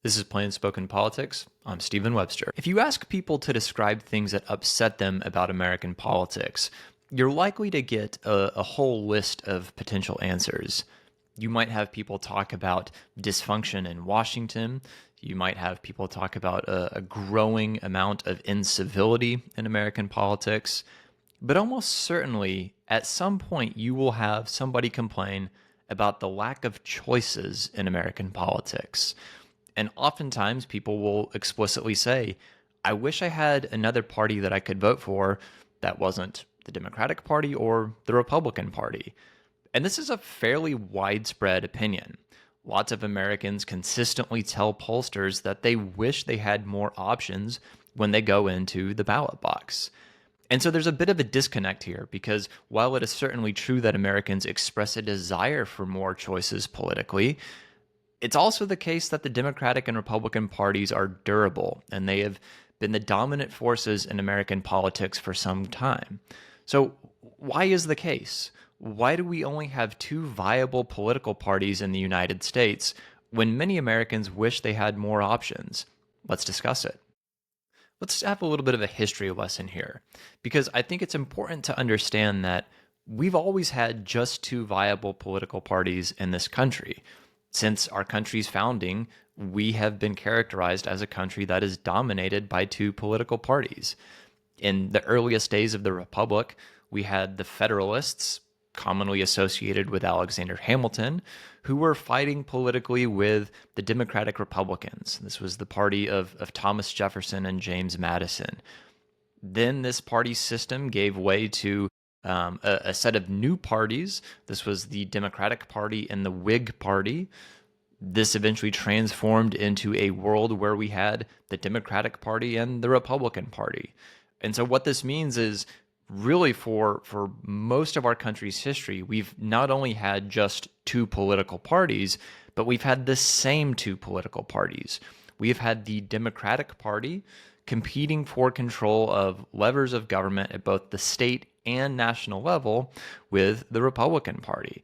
This is Plain Spoken Politics. I'm Stephen Webster. If you ask people to describe things that upset them about American politics, you're likely to get a whole list of potential answers. You might have people talk about dysfunction in Washington. You might have people talk about a growing amount of incivility in American politics. But almost certainly, at some point, you will have somebody complain about the lack of choices in American politics. And oftentimes people will explicitly say, I wish I had another party that I could vote for that wasn't the Democratic Party or the Republican Party. And this is a fairly widespread opinion. Lots of Americans consistently tell pollsters that they wish they had more options when they go into the ballot box. And so there's a bit of a disconnect here because while it is certainly true that Americans express a desire for more choices politically, it's also the case that the Democratic and Republican parties are durable, and they have been the dominant forces in American politics for some time. So, why is the case? Why do we only have two viable political parties in the United States when many Americans wish they had more options? Let's discuss it. Let's have a little bit of a history lesson here, because I think it's important to understand that we've always had just two viable political parties in this country. Since our country's founding, we have been characterized as a country that is dominated by two political parties. In the earliest days of the Republic, we had the Federalists, commonly associated with Alexander Hamilton, who were fighting politically with the Democratic Republicans. This was the party of Thomas Jefferson and James Madison. Then this party system gave way to a set of new parties. This was the Democratic Party and the Whig Party. This eventually transformed into a world where we had the Democratic Party and the Republican Party. And so what this means is really for most of our country's history, we've not only had just two political parties, but we've had the same two political parties. We've had the Democratic Party competing for control of levers of government at both the state and national level with the Republican Party.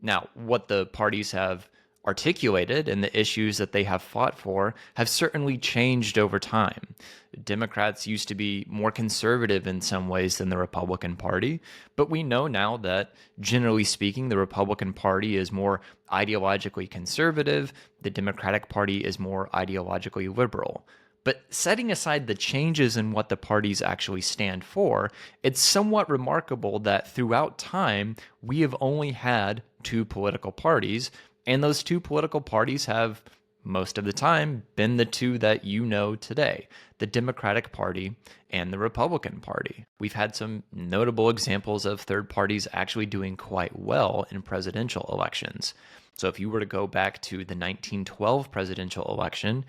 Now, what the parties have articulated and the issues that they have fought for have certainly changed over time. Democrats used to be more conservative in some ways than the Republican Party, but we know now that, generally speaking, the Republican Party is more ideologically conservative, the Democratic Party is more ideologically liberal. But setting aside the changes in what the parties actually stand for, it's somewhat remarkable that throughout time, we have only had two political parties, and those two political parties have, most of the time, been the two that you know today, the Democratic Party and the Republican Party. We've had some notable examples of third parties actually doing quite well in presidential elections. So if you were to go back to the 1912 presidential election,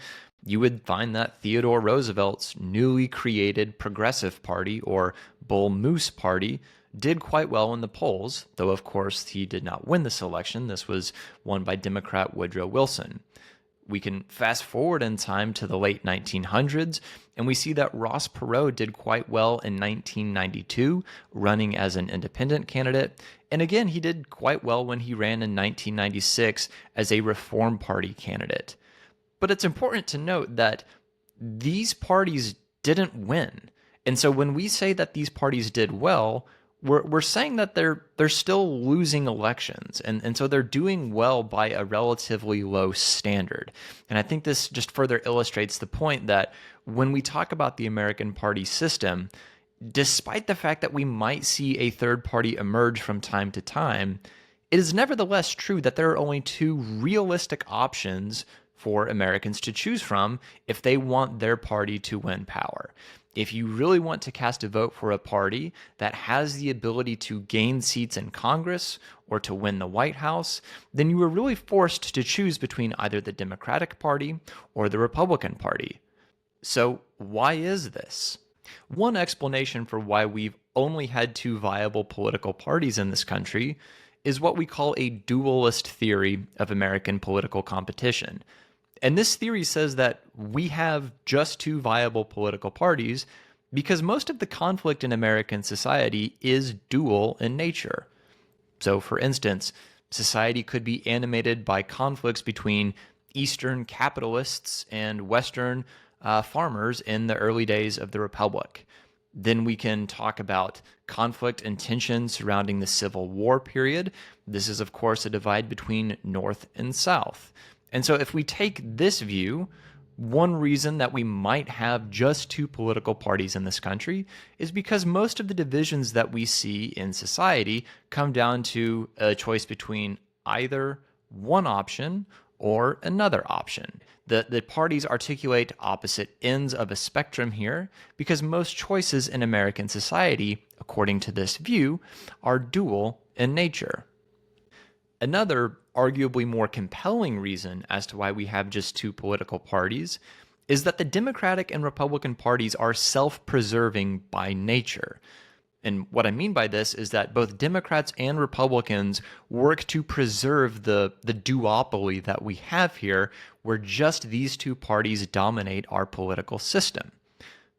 you would find that Theodore Roosevelt's newly created Progressive Party, or Bull Moose Party, did quite well in the polls, though of course he did not win this election. This was won by Democrat Woodrow Wilson. We can fast forward in time to the late 1900s, and we see that Ross Perot did quite well in 1992, running as an independent candidate. And again, he did quite well when he ran in 1996 as a Reform Party candidate. But it's important to note that these parties didn't win. And so when we say that these parties did well, we're saying that they're still losing elections, and so they're doing well by a relatively low standard. And I think this just further illustrates the point that when we talk about the American party system, despite the fact that we might see a third party emerge from time to time, it is nevertheless true that there are only two realistic options for Americans to choose from if they want their party to win power. If you really want to cast a vote for a party that has the ability to gain seats in Congress or to win the White House, then you are really forced to choose between either the Democratic Party or the Republican Party. So why is this? One explanation for why we've only had two viable political parties in this country is what we call a dualist theory of American political competition. And this theory says that we have just two viable political parties because most of the conflict in American society is dual in nature. So, for instance, society could be animated by conflicts between Eastern capitalists and Western farmers in the early days of the Republic. Then we can talk about conflict and tension surrounding the Civil War period. This is, of course, a divide between North and South. And so if we take this view, one reason that we might have just two political parties in this country is because most of the divisions that we see in society come down to a choice between either one option or another option. The parties articulate opposite ends of a spectrum here because most choices in American society, according to this view, are dual in nature. Another, arguably more compelling reason as to why we have just two political parties is that the Democratic and Republican parties are self-preserving by nature. And what I mean by this is that both Democrats and Republicans work to preserve the duopoly that we have here, where just these two parties dominate our political system.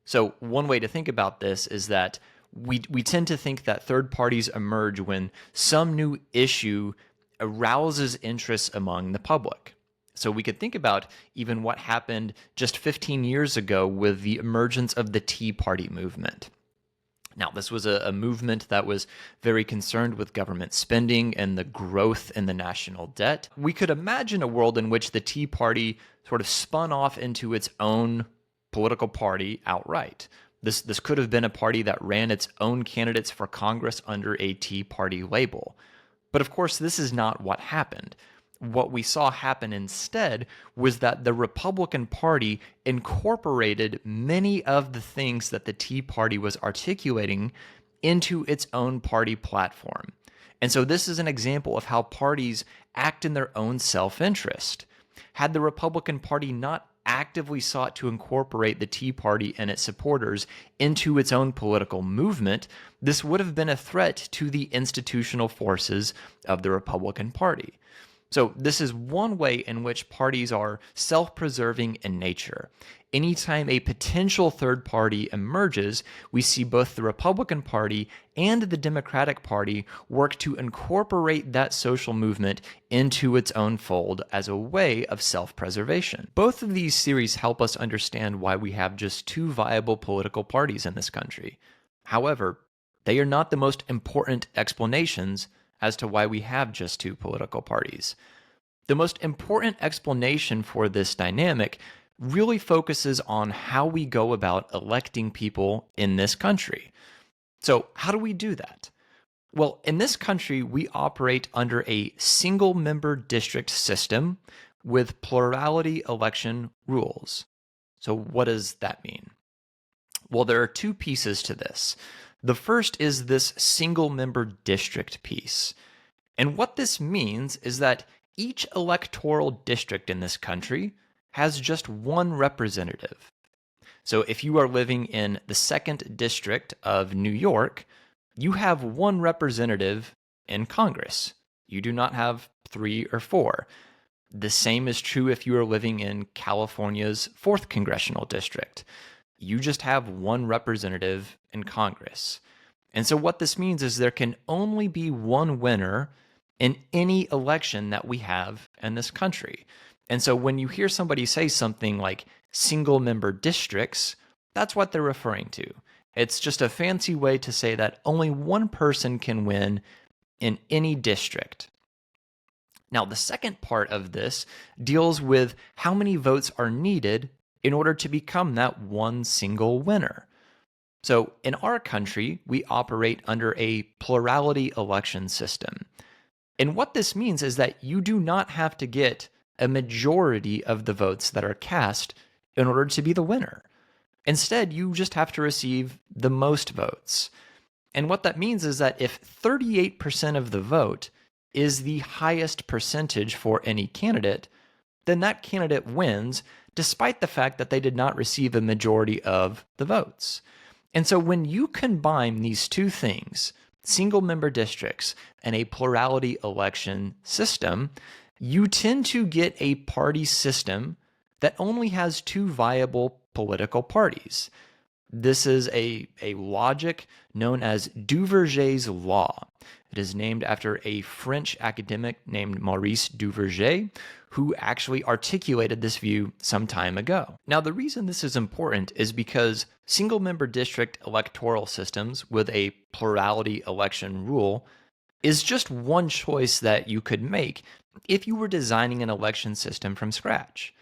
So one way to think about this is that we tend to think that third parties emerge when some new issue arouses interest among the public. So we could think about even what happened just 15 years ago with the emergence of the Tea Party movement. Now, this was a movement that was very concerned with government spending and the growth in the national debt. We could imagine a world in which the Tea Party sort of spun off into its own political party outright. This could have been a party that ran its own candidates for Congress under a Tea Party label. But of course, this is not what happened. What we saw happen instead was that the Republican Party incorporated many of the things that the Tea Party was articulating into its own party platform. And so this is an example of how parties act in their own self-interest. Had the Republican Party not actively sought to incorporate the Tea Party and its supporters into its own political movement, this would have been a threat to the institutional forces of the Republican Party. So this is one way in which parties are self-preserving in nature. Anytime a potential third party emerges, we see both the Republican Party and the Democratic Party work to incorporate that social movement into its own fold as a way of self-preservation. Both of these theories help us understand why we have just two viable political parties in this country. However, they are not the most important explanations as to why we have just two political parties. The most important explanation for this dynamic really focuses on how we go about electing people in this country. So, how do we do that? Well, in this country, we operate under a single-member district system with plurality election rules. So, what does that mean? Well, there are two pieces to this. The first is this single-member district piece. And what this means is that each electoral district in this country has just one representative. So if you are living in the 2nd District of New York, you have one representative in Congress. You do not have 3 or 4. The same is true if you are living in California's 4th Congressional District. You just have one representative in Congress. And so what this means is there can only be one winner in any election that we have in this country. And so when you hear somebody say something like single-member districts, that's what they're referring to. It's just a fancy way to say that only one person can win in any district. Now, the second part of this deals with how many votes are needed in order to become that one single winner. So in our country, we operate under a plurality election system. And what this means is that you do not have to get a majority of the votes that are cast in order to be the winner. Instead, you just have to receive the most votes. And what that means is that if 38% of the vote is the highest percentage for any candidate, then that candidate wins despite the fact that they did not receive a majority of the votes. And so when you combine these two things, single-member districts and a plurality election system, you tend to get a party system that only has two viable political parties. This is a logic known as Duverger's law. It is named after a French academic named Maurice Duverger, who actually articulated this view some time ago. Now, the reason this is important is because single-member district electoral systems with a plurality election rule is just one choice that you could make if you were designing an election system from scratch.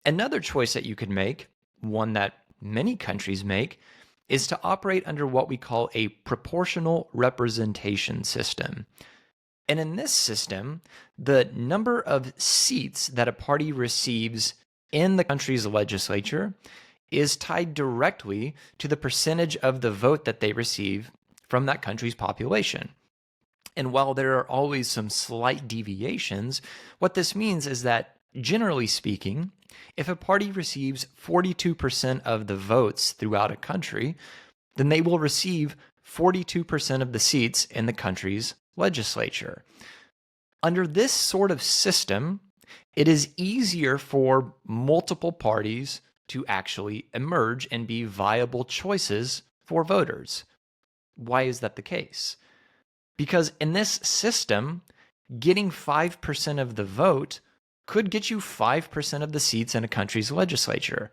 Another choice that you could make, one that many countries make, is to operate under what we call a proportional representation system. And in this system, the number of seats that a party receives in the country's legislature is tied directly to the percentage of the vote that they receive from that country's population. And while there are always some slight deviations, what this means is that, generally speaking, if a party receives 42% of the votes throughout a country, then they will receive 42% of the seats in the country's legislature. Under this sort of system, it is easier for multiple parties to actually emerge and be viable choices for voters. Why is that the case? Because in this system, getting 5% of the vote could get you 5% of the seats in a country's legislature.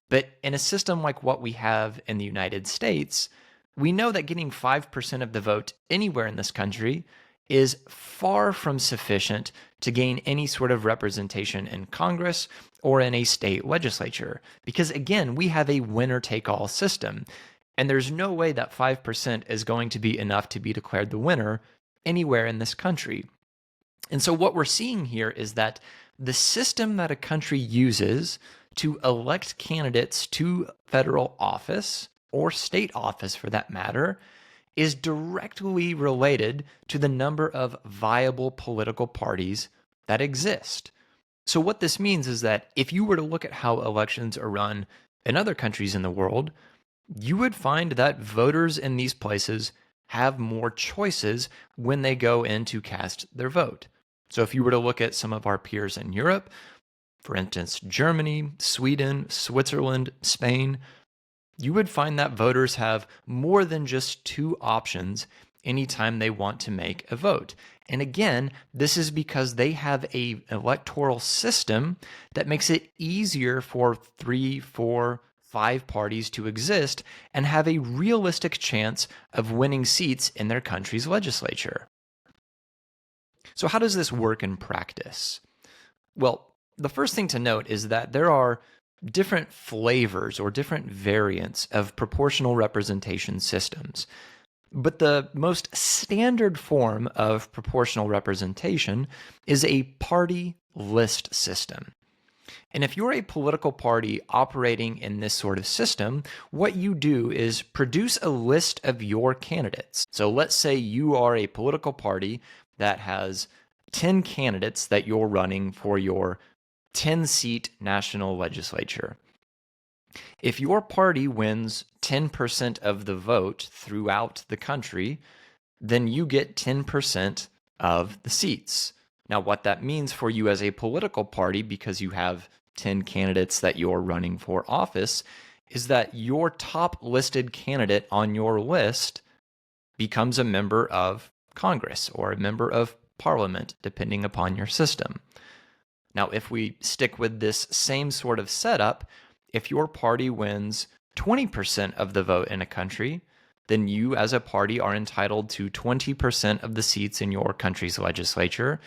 But in a system like what we have in the United States, we know that getting 5% of the vote anywhere in this country is far from sufficient to gain any sort of representation in Congress or in a state legislature. Because again, we have a winner-take-all system. And there's no way that 5% is going to be enough to be declared the winner anywhere in this country. And so what we're seeing here is that the system that a country uses to elect candidates to federal office, or state office for that matter, is directly related to the number of viable political parties that exist. So what this means is that if you were to look at how elections are run in other countries in the world, you would find that voters in these places have more choices when they go in to cast their vote. So if you were to look at some of our peers in Europe, for instance, Germany, Sweden, Switzerland, Spain, you would find that voters have more than just two options anytime they want to make a vote. And again, this is because they have an electoral system that makes it easier for 3, 4, 5 parties to exist and have a realistic chance of winning seats in their country's legislature. So how does this work in practice? Well, the first thing to note is that there are different flavors or different variants of proportional representation systems. But the most standard form of proportional representation is a party list system. And if you're a political party operating in this sort of system, what you do is produce a list of your candidates. So let's say you are a political party that has 10 candidates that you're running for your 10-seat national legislature. If your party wins 10% of the vote throughout the country, then you get 10% of the seats. Now, what that means for you as a political party, because you have 10 candidates that you're running for office, is that your top listed candidate on your list becomes a member of Congress or a member of Parliament, depending upon your system. Now, if we stick with this same sort of setup, if your party wins 20% of the vote in a country, then you as a party are entitled to 20% of the seats in your country's legislature.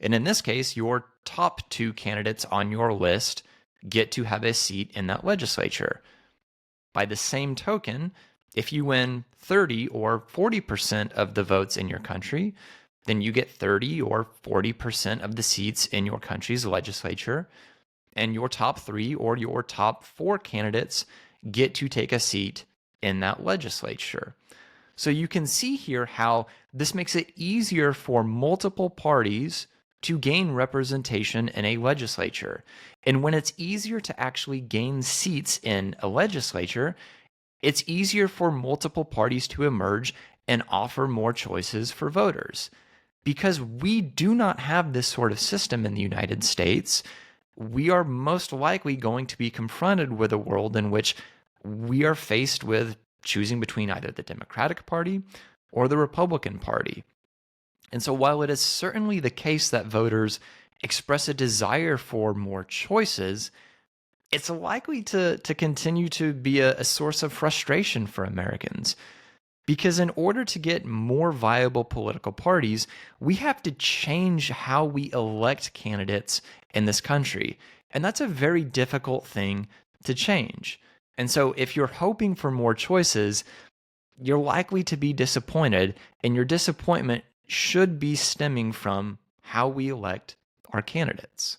And in this case, your top 2 candidates on your list get to have a seat in that legislature. By the same token, if you win 30 or 40% of the votes in your country, then you get 30 or 40% of the seats in your country's legislature, and your top 3 or your top 4 candidates get to take a seat in that legislature. So you can see here how this makes it easier for multiple parties to gain representation in a legislature. And when it's easier to actually gain seats in a legislature, it's easier for multiple parties to emerge and offer more choices for voters. Because we do not have this sort of system in the United States, we are most likely going to be confronted with a world in which we are faced with choosing between either the Democratic Party or the Republican Party. And so, while it is certainly the case that voters express a desire for more choices, it's likely to continue to be a source of frustration for Americans. Because in order to get more viable political parties, we have to change how we elect candidates in this country. And that's a very difficult thing to change. And so, if you're hoping for more choices, you're likely to be disappointed, and your disappointment should be stemming from how we elect our candidates.